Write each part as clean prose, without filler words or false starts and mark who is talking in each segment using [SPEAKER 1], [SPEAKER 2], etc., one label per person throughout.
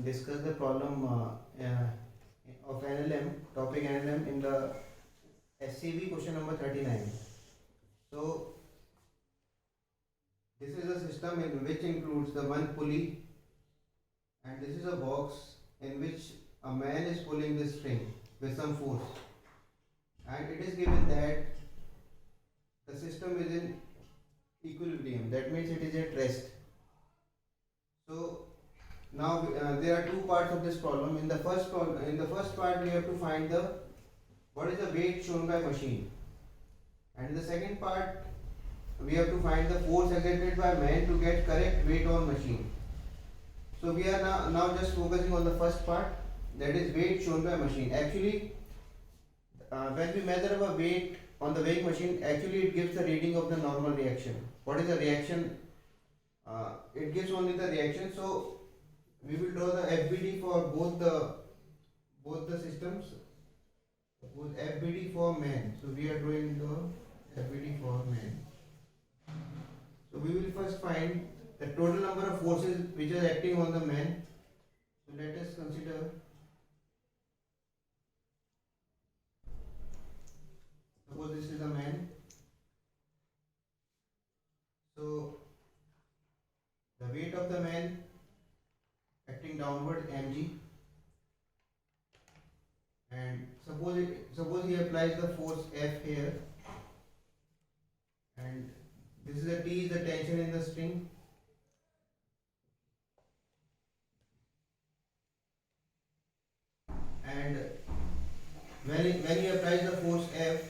[SPEAKER 1] discuss the problem of NLM, topic NLM in the SCB question number 39. So, this is a system in which includes the one pulley, and this is a box in which a man is pulling the string with some force, and it is given that the system is in equilibrium, that means it is at rest. So, now there are two parts of this problem. In the first part we have to find the what is the weight shown by machine, and in the second part we have to find the force exerted by man to get correct weight on machine. So we are now just focusing on the first part, that is weight shown by machine. Actually, when we measure our weight on the weighing machine, actually it gives the reading of the normal reaction. What is the reaction? It gives only the reaction. So we will draw the FBD for both the systems. Suppose FBD for man. So we are drawing the FBD for man. So we will first find the total number of forces which are acting on the man. So let us consider. Suppose this is a man. So the weight of the man acting downward mg, and suppose he applies the force F here, and this is the T is the tension in the string, and when he applies the force F,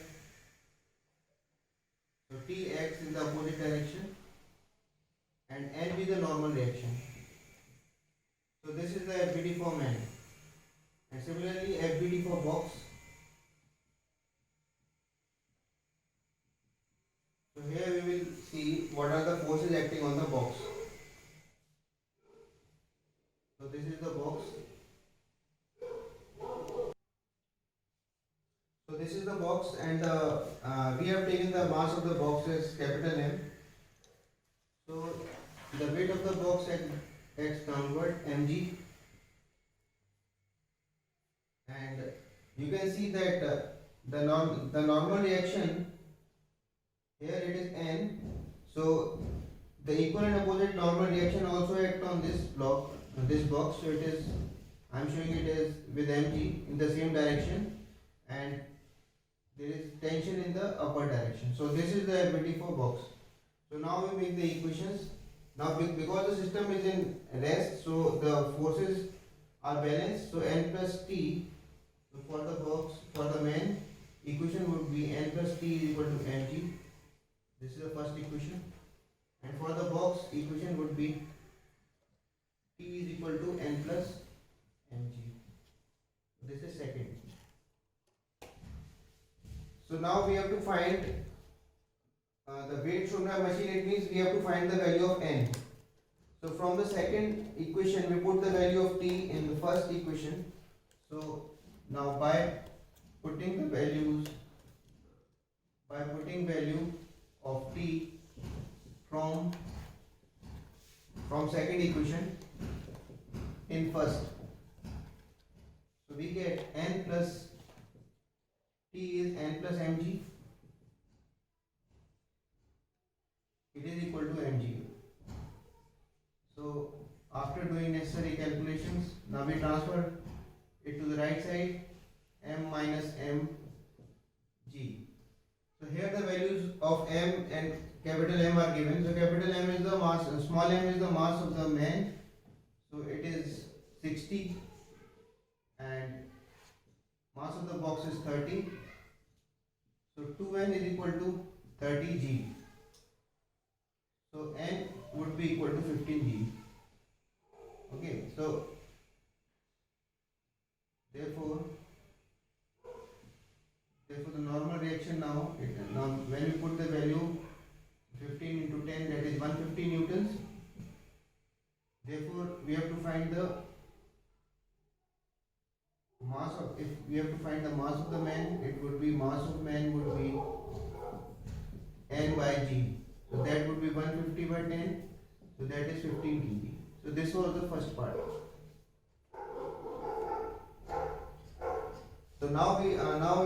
[SPEAKER 1] so T acts in the opposite direction and N be the normal reaction. So this is the FBD for man, and similarly FBD for box. So here we will see what are the forces acting on the box. So this is the box. So this is the box, and we have taken the mass of the box as capital M. So the weight of the box acts downward mg, and you can see that the normal reaction here it is N. So the equal and opposite normal reaction also act on this block, this box. So it is, I am showing it as with mg in the same direction, and there is tension in the upper direction. So this is the FBD for box. So now we make the equations. Now because the system is in rest, so the forces are balanced. So N plus T, so for the box, for the man, equation would be N plus T is equal to mg. This is the first equation. And for the box, equation would be T is equal to N plus mg. This is second. So now we have to find the weight shown by machine. It means we have to find the value of N. So from the second equation we put the value of T in the first equation. So now by putting value of T from second equation in first, so we get N plus T is N plus mg. It is equal to mg. So after doing necessary calculations, now we transfer it to the right side, m minus mg. So here the values of m and capital M are given. So capital M is the mass, small m is the mass of the man. So it is 60, and mass of the box is 30. So 2n is equal to 30 g. So n would be equal to 15 g. Okay, so therefore the normal reaction now when we put the value 15 into 10, that is 150 newtons. Therefore we have to find the mass of, if we have to find the mass of the man, it would be mass of man would be N by G. So that would be 150 by 10. So that is 15 kg. So this was the first part. So now we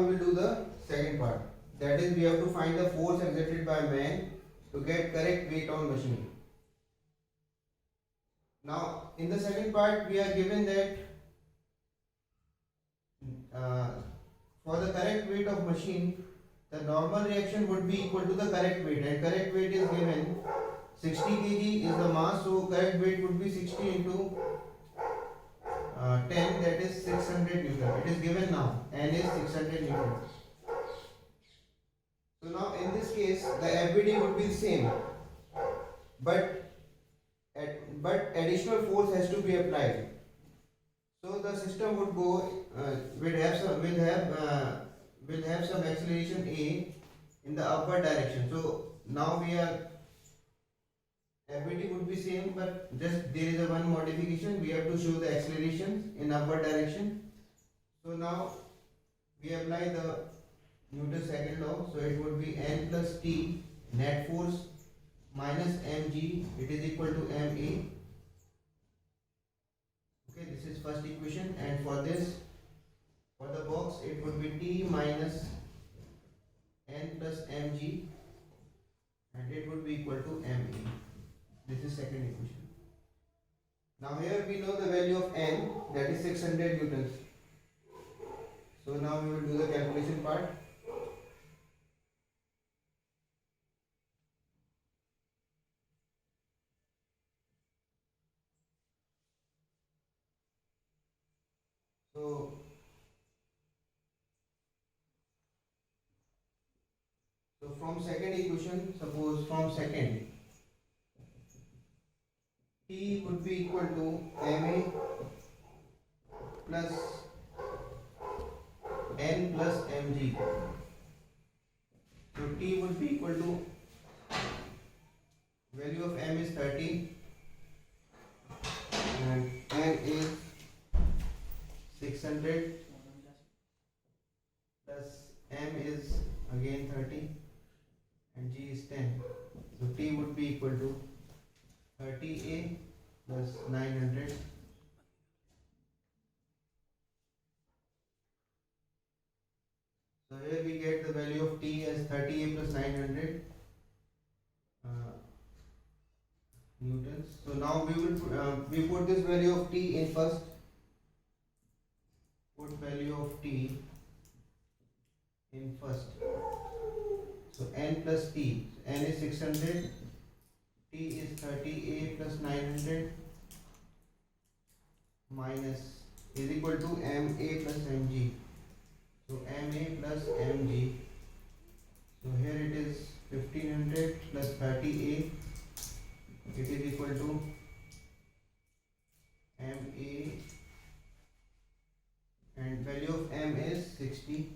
[SPEAKER 1] will do the second part. That is, we have to find the force exerted by man to get correct weight on machine. Now in the second part we are given that uh, for the correct weight of machine, the normal reaction would be equal to the correct weight, and correct weight is given 60 kg is the mass, so correct weight would be 60 into 10, that is 600 Newton. It is given now, N is 600 Newton. So now in this case the FBD would be the same, but additional force has to be applied. So the system would go will have some acceleration A in the upward direction. So now we are FBD would be same, but just there is a one modification. We have to show the acceleration in upward direction. So now we apply the Newton's second law. So it would be N plus T net force minus mg. It is equal to ma. Okay, this is first equation, and for the box it would be T minus N plus mg, and it would be equal to ma. This is second equation. Now here we know the value of N, that is 600 Newtons. So now we will do the calculation part. So from second equation, suppose from second, T would be equal to ma plus N plus mg. So T would be equal to, value of m is 30 and n is 600 plus m is again 30 and g is 10. So T would be equal to 30A plus 900. So here we get the value of T as 30A plus 900 newtons. So now we put this value of T in first. Put value of T in first. So N plus T. So N is 600. T is 30A plus 900 minus is equal to MA plus MG. So MA plus MG. So here it is 1500 plus 30A. It is equal to MA, and value of M is 60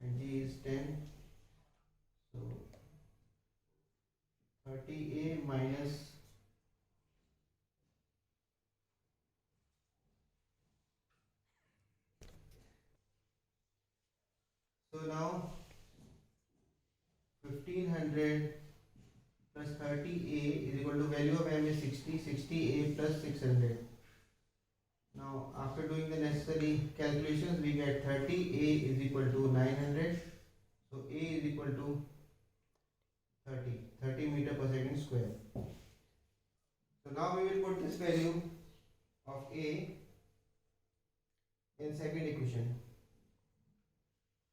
[SPEAKER 1] and G is 10. So 30A minus so now 1500 plus 30A is equal to, value of M is 60, 60A plus 600. Now after doing the necessary calculations, we get 30A is equal to 900. So A is equal to 30 meter per second square. So now we will put this value of A in second equation,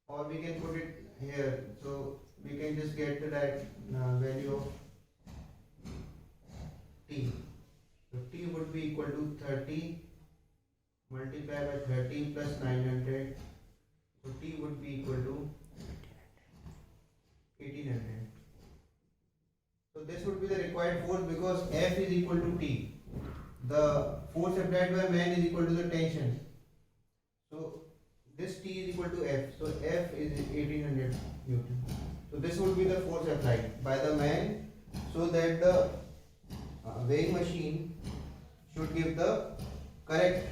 [SPEAKER 1] or we can put it here. So we can just get the value of T. So T would be equal to 30 multiplied by 30 plus 900. So T would be equal to 1800. So this would be the required force, because F is equal to T. The force applied by man is equal to the tension. So this T is equal to F. So F is 1800 Newton. So this would be the force applied by the man, so that the weighing machine should give the correct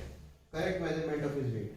[SPEAKER 1] measurement of his weight.